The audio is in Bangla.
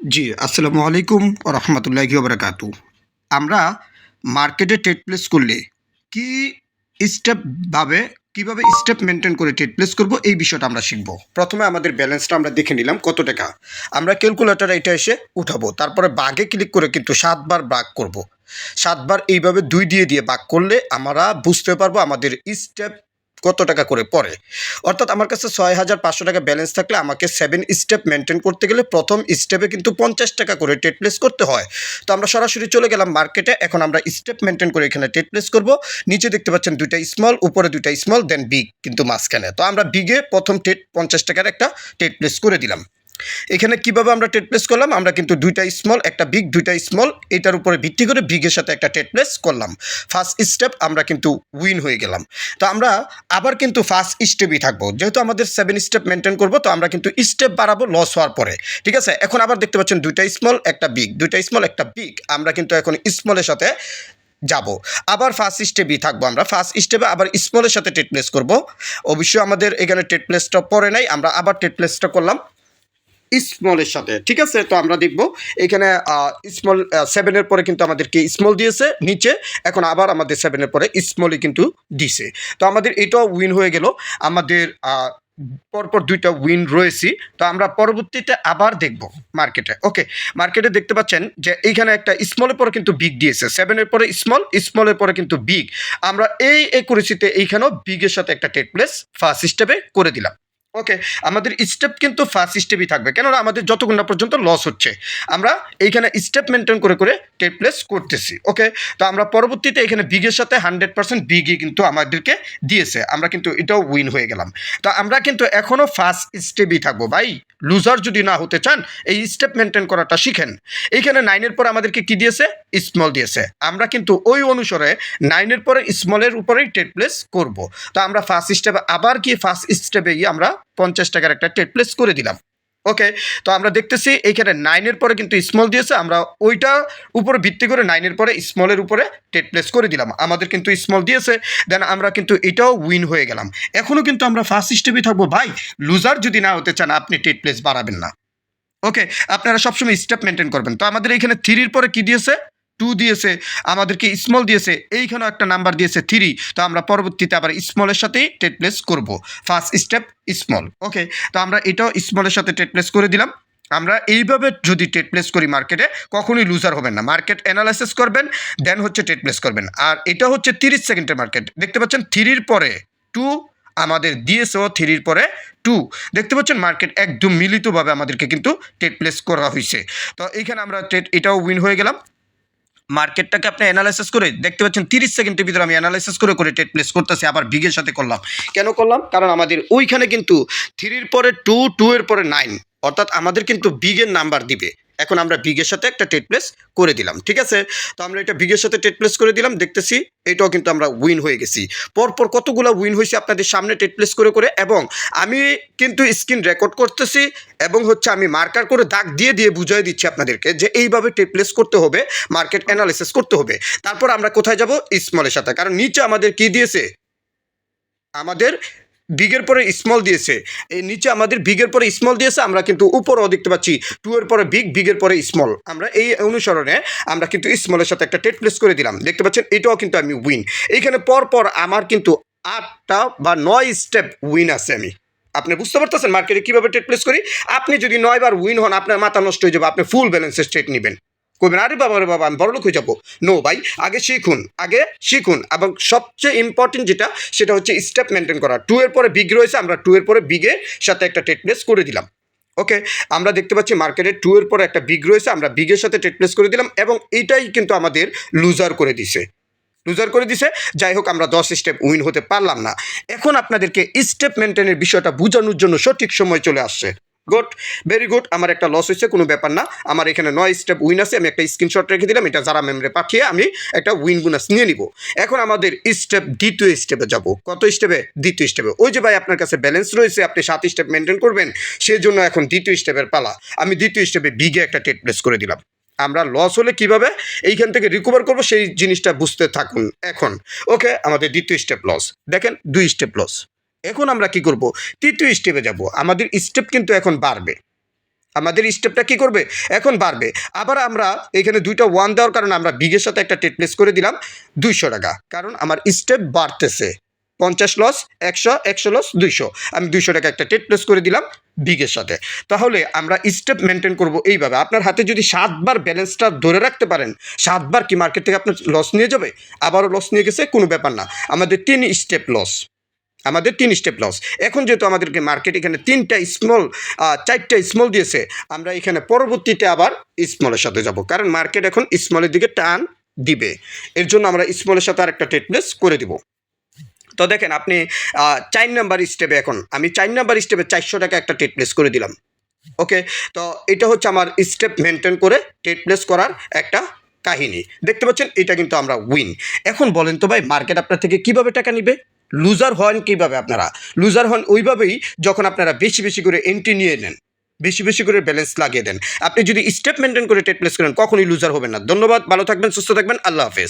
জি, আসসালামু আলাইকুম ওয়া রাহমাতুল্লাহি ওয়া বারাকাতু। আমরা মার্কেটে ট্রেড প্লেস করলে কি স্টেপ ভাবে কিভাবে স্টেপ মেইনটেইন করে ট্রেড প্লেস করব এই বিষয়টা আমরা শিখব। প্রথমে আমাদের ব্যালেন্সটা আমরা দেখে নিলাম কত টাকা। আমরা ক্যালকুলেটরে এটা এসে উঠাবো। তারপরে ভাগে ক্লিক করে কিন্তু ৭ বার ভাগ করব। ৭ বার এইভাবে ২ দিয়ে ভাগ করলে আমরা বুঝতে পারবো আমাদের স্টেপ কত টাকা করে পড়ে। অর্থাৎ আমার কাছে ৬,৫০০ টাকা ব্যালেন্স থাকলে আমাকে 7 স্টেপ মেইনটেইন করতে গেলে প্রথম স্টেপে কিন্তু ৫০ টাকা করে ট্রেড প্লেস করতে হয়। তো আমরা সরাসরি চলে গেলাম মার্কেটে। এখন আমরা স্টেপ মেইনটেইন করে এখানে ট্রেড প্লেস করব। নিচে দেখতে পাচ্ছেন ২ টা স্মল, উপরে ২ টা স্মল, দেন বিগ কিন্তু মাঝখানে। তো আমরা বিগে প্রথম ট্রেড ৫০ টাকার একটা ট্রেড প্লেস করে দিলাম। এখানে কিভাবে আমরা ট্রেড প্লেস করলাম, আমরা কিন্তু ২ টা স্মল, একটা বিগ, ২ টা স্মল এটার উপরে ভিত্তি করে বিগের সাথে একটা ট্রেড প্লেস করলাম। ফার্স্ট স্টেপ আমরা কিন্তু উইন হয়ে গেলাম। তো আমরা আবার কিন্তু ফার্স্ট স্টেপই থাকবো। যেহেতু আমাদের 7 স্টেপ মেইনটেইন করব, তো আমরা কিন্তু স্টেপ বাড়াবো লস হওয়ার পরে। ঠিক আছে? এখন আবার দেখতে পাচ্ছেন ২ টা স্মল, একটা বিগ, ২ টা স্মল, একটা বিগ। আমরা কিন্তু এখন স্মলের সাথে যাব। আবার ফার্স্ট স্টেপই থাকবো আমরা। ফার্স্ট স্টেপে আবার স্মলের সাথে ট্রেড প্লেস করব। অবশ্যই আমাদের এখানে ট্রেড প্লেসটা পড়ে নাই। আমরা আবার ট্রেড প্লেসটা করলাম স্মলের সাথে। ঠিক আছে? তো আমরা দেখব এখানে স্মল 7 এর পরে কিন্তু আমাদেরকে স্মল দিয়েছে নিচে। এখন আবার আমাদের 7 এর পরে স্মলই কিন্তু দিছে। তো আমাদের এটাও উইন হয়ে গেল। আমাদের পরপর ২ টা উইন রয়েছি। তো আমরা পরবর্তীতে আবার দেখব মার্কেটে। ওকে, মার্কেটে দেখতে পাচ্ছেন যে এইখানে একটা স্মলের পরে কিন্তু বিগ দিয়েছে। 7 এর পরে স্মল, স্মলের পরে কিন্তু বিগ। আমরা এই একুরেসিতে এইখানেও বিগের সাথে একটা ট্রেড প্লেস ফার্স্ট স্টেপে করে দিলাম। ওকে, আমাদের স্টেপ কিন্তু ফার্স্ট স্টেপই থাকবে, কেননা আমাদের যতক্ষণ না পর্যন্ত লস হচ্ছে আমরা এইখানে স্টেপ মেনটেন করে করে ট্রেড প্লেস করতেছি। ওকে, তো আমরা পরবর্তীতে এখানে বিগের সাথে 100% বিগই কিন্তু আমাদেরকে দিয়েছে, আমরা কিন্তু এটাও উইন হয়ে গেলাম। তো আমরা কিন্তু এখনও ফার্স্ট স্টেপই থাকবো ভাই। লুজার যদি না হতে চান এই স্টেপ মেনটেন করাটা শিখেন। এইখানে 9-এর পর আমাদেরকে কি দিয়েছে? স্মল দিয়েছে। আমরা কিন্তু ওই অনুসারে 9-এর পরে স্মলের উপরেই ট্রেড প্লেস করব। তো আমরা ফার্স্ট স্টেপে আবার কি ফার্স্ট স্টেপে গিয়ে আমরা ৫০ টাকার একটা ট্রেড প্লেস করে দিলাম। ওকে, তো আমরা দেখতেছি এইখানে 9-এর পরে কিন্তু স্মল দিয়েছে, আমরা ওইটা উপরে ভিত্তি করে 9-এর পরে স্মলের উপরে ট্রেড প্লেস করে দিলাম। আমাদের কিন্তু স্মল দিয়েছে, দেন আমরা কিন্তু এটাও উইন হয়ে গেলাম। এখনও কিন্তু আমরা ফার্স্ট স্টেপে থাকবো ভাই। লুজার যদি না হতে চান আপনি ট্রেড প্লেস বাড়াবেন না। ওকে, আপনারা সবসময় স্টেপ মেনটেন করবেন। তো আমাদের এইখানে 3-র পরে কি দিয়েছে? 2 দিয়েছে, আমাদেরকে স্মল দিয়েছে, এইখানেও একটা নাম্বার দিয়েছে 3। তো আমরা পরবর্তীতে আবার স্মলের সাথেই ট্রেড প্লেস করব। First step small. ওকে, তো আমরা এটাও স্মলের সাথে ট্রেড প্লেস করে দিলাম। আমরা এইভাবে যদি ট্রেড প্লেস করি মার্কেটে কখনোই লুজার হবেন না। মার্কেট অ্যানালাইসিস করবেন, দেন হচ্ছে ট্রেড প্লেস করবেন। আর এটা হচ্ছে 30 সেকেন্ডের মার্কেট। দেখতে পাচ্ছেন 3-র পরে 2 আমাদের দিয়েছেও, 3-র পরে 2। দেখতে পাচ্ছেন মার্কেট একদম মিলিতভাবে আমাদেরকে কিন্তু ট্রেড প্লেস করা হয়েছে। তো এইখানে আমরা ট্রেড এটাও উইন হয়ে গেলাম। মার্কেটটাকে আপনি অ্যানালাইসিস করে দেখতে পাচ্ছেন 30 সেকেন্ডের ভিতরে আমি অ্যানালাইসিস করে করে ট্রেড প্লেস করতেছি, আবার বিগের সাথে করলাম। কেন করলাম? কারণ আমাদের ওইখানে কিন্তু 3-র পরে 2, 2-এর পরে 9, অর্থাৎ আমাদের কিন্তু বিগের নাম্বার দিবে। এখন আমরা বিগের সাথে একটা ট্রেড প্লেস করে দিলাম। ঠিক আছে? তো আমরা এটা বিগের সাথে ট্রেড প্লেস করে দিলাম। দেখতেছি এটাও কিন্তু আমরা উইন হয়ে গেছি। পরপর কতগুলো উইন হয়েছে আপনাদের সামনে ট্রেড প্লেস করে করে, এবং আমি কিন্তু স্ক্রিন রেকর্ড করতেছি এবং হচ্ছে আমি মার্কার করে দাগ দিয়ে দিয়ে বুঝিয়ে দিচ্ছি আপনাদেরকে যে এইভাবে ট্রেড প্লেস করতে হবে, মার্কেট অ্যানালিসিস করতে হবে। তারপর আমরা কোথায় যাব? স্মলের সাথে। কারণ নিচে আমাদের কি দিয়েছে? আমাদের বিগের পরে স্মল দিয়েছে। এই নিচে আমাদের বিগের পরে স্মল দিয়েছে, আমরা কিন্তু উপরেও দেখতে পাচ্ছি 2 এর পরে বিগ, বিগের পরে স্মল। আমরা এই অনুসরণে আমরা কিন্তু স্মলের সাথে একটা ট্রেড প্লেস করে দিলাম। দেখতে পাচ্ছেন এটাও কিন্তু আমি উইন। এইখানে পরপর আমার কিন্তু 8টা বা 9 স্টেপ উইন আছে আমি। আপনি বুঝতে পারতেছেন মার্কেটে কীভাবে ট্রেড প্লেস করি? আপনি যদি 9 বার উইন হন আপনার মাথা নষ্ট হয়ে যাবে, আপনি ফুল ব্যালেন্সের ট্রেড নেবেন। কইবেন আরে বাবা রে বাবা আমি বড়লোক হয়ে যাবো। নো ভাই, আগে শিখুন। এবং সবচেয়ে ইম্পর্টেন্ট যেটা, সেটা হচ্ছে স্টেপ মেনটেন করা। 2 এর পরে বিগ রয়েছে, আমরা 2 এর পরে বিগের সাথে একটা ট্রেড প্লেস করে দিলাম। ওকে, আমরা দেখতে পাচ্ছি মার্কেটে 2 এর পরে একটা বিগ রয়েছে, আমরা বিগের সাথে ট্রেড প্লেস করে দিলাম, এবং এইটাই কিন্তু আমাদের লুজার করে দিছে। যাই হোক, আমরা 10 স্টেপ উইন হতে পারলাম না। এখন আপনাদেরকে স্টেপ মেনটেনের বিষয়টা বোঝানোর জন্য সঠিক সময় চলে আসছে। Good, very good. আমার একটা লস হয়েছে, কোনো ব্যাপার না। আমার এখানে 9 স্টেপ উইন আছে, আমি একটা স্ক্রিনশট রেখে দিলাম, এটা যারা মেমরে পাঠিয়ে আমি একটা উইন বোনাস নিয়ে নিব। এখন আমাদের দ্বিতীয় স্টেপে যাব। কত স্টেপে? দ্বিতীয় স্টেপে। ওই যে ভাই আপনার কাছে ব্যালেন্স রয়েছে, আপনি 7 স্টেপ মেনটেন করবেন, সেই জন্য এখন দ্বিতীয় স্টেপের পালা। আমি দ্বিতীয় স্টেপে বিগে একটা ট্রেড প্লেস করে দিলাম। আমরা লস হলে কিভাবে এইখান থেকে রিকভার করবো সেই জিনিসটা বুঝতে থাকুন এখন। ওকে, আমাদের দ্বিতীয় স্টেপ লস, দেখেন 2 স্টেপ লস। এখন আমরা কি করব? তৃতীয় স্টেপে যাব। আমাদের স্টেপ কিন্তু এখন বাড়বে। আমাদের স্টেপটা কি করবে এখন বাড়বে। আবার আমরা এখানে দুইটা 1 দেওয়ার কারণে আমরা বিগের সাথে একটা ট্রেড প্লেস করে দিলাম 200 টাকা, কারণ আমার স্টেপ বাড়তেছে। 50 লস, 100 লস, 200, আমি 200 টাকা একটা ট্রেড প্লেস করে দিলাম বিগের সাথে। তাহলে আমরা স্টেপ মেনটেন করব এইভাবে। আপনার হাতে যদি 7 বার ব্যালেন্সটা ধরে রাখতে পারেন, 7 বার কি মার্কেট থেকে আপনার লস নিয়ে যাবে? আবারও লস নিয়ে গেছে, কোনো ব্যাপার না। আমাদের 3 স্টেপ লস, আমাদের 3 স্টেপ লস। এখন যেহেতু আমাদেরকে মার্কেট এখানে 3টা স্মল 4টা স্মল দিয়েছে, আমরা এখানে পরবর্তীতে আবার স্মলের সাথে যাব, কারণ মার্কেট এখন স্মলের দিকে টান দিবে। এর জন্য আমরা স্মলের সাথে আরেকটা ট্রেড প্লেস করে দিব। তো দেখেন আপনি 4 নাম্বার স্টেপে, এখন আমি 4 নাম্বার স্টেপে 400 টাকা একটা ট্রেড প্লেস করে দিলাম। ওকে, তো এটা হচ্ছে আমার স্টেপ মেনটেন করে ট্রেড প্লেস করার একটা কাহিনী। দেখতে পাচ্ছেন, এটা কিন্তু আমরা উইন। এখন বলেন তো ভাই, মার্কেট আপনার থেকে কিভাবে টাকা নিবে? লুজার হন কিভাবে? আপনারা লুজার হন ওইভাবেই যখন আপনারা বেশি বেশি করে এন্ট্রি নিয়ে নেন, বেশি বেশি করে ব্যালেন্স লাগিয়ে দেন। আপনি যদি স্টেপ মেনটেন করে ট্রেড প্লেস করেন, কখনোই লুজার হবেন না। ধন্যবাদ, ভালো থাকবেন, সুস্থ থাকবেন, আল্লাহ হাফেজ।